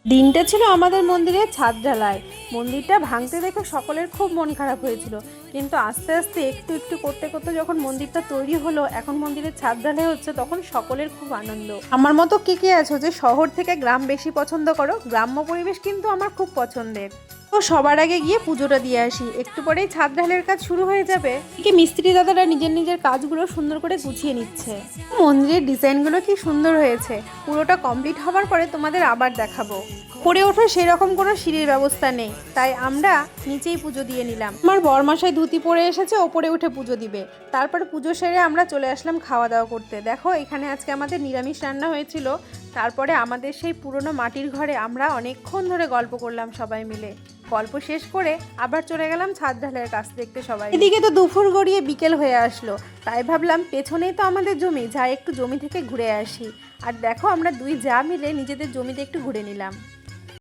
দিনটা ছিল আমাদের মন্দিরের ছাদ ঢালাই। মন্দিরটা ভাঙতে দেখে সকলের খুব মন খারাপ হয়েছিল, কিন্তু আস্তে আস্তে একটু একটু করতে করতে যখন মন্দিরটা তৈরি হলো, এখন মন্দিরের ছাদ ঢালাই হচ্ছে, তখন সকলের খুব আনন্দ। আমার মতো কে কে আছো যে শহর থেকে গ্রাম বেশি পছন্দ করো? গ্রাম্য পরিবেশ কিন্তু আমার খুব পছন্দের। তো সবার আগে গিয়ে পুজোটা দিয়ে আসি, একটু পরেই ছাদ ঢালের কাজ শুরু হয়ে যাবে। এদিকে মিস্ত্রি দাদারা নিজের নিজের কাজগুলো সুন্দর করে গুছিয়ে নিচ্ছে। মন্দিরের ডিজাইনগুলো কি সুন্দর হয়েছে। পুরোটা কমপ্লিট হওয়ার পরে তোমাদের আবার দেখাবো। করে ওঠার সেরকম কোনো সিঁড়ির ব্যবস্থা নেই, তাই আমরা নিচেই পুজো দিয়ে নিলাম। আমার বরমশাই ধুতি পরে এসেছে, ওপরে উঠে পুজো দিবে। তারপর পুজো সেরে আমরা চলে আসলাম খাওয়া দাওয়া করতে। দেখো এখানে আজকে আমাদের নিরামিষ রান্না হয়েছিল। তারপরে আমাদের সেই পুরনো মাটির ঘরে আমরা অনেকক্ষণ ধরে গল্প করলাম সবাই মিলে। গল্প শেষ করে আবার চলে গেলাম ছাদ ঢালের কাজ দেখতে সবাই। এদিকে তো দুপুর গড়িয়ে বিকেল হয়ে আসলো, তাই ভাবলাম পেছনেই তো আমাদের জমি, যাই একটু জমি থেকে ঘুরে আসি। আর দেখো আমরা দুই যা মিলে নিজেদের জমিতে একটু ঘুরে নিলাম।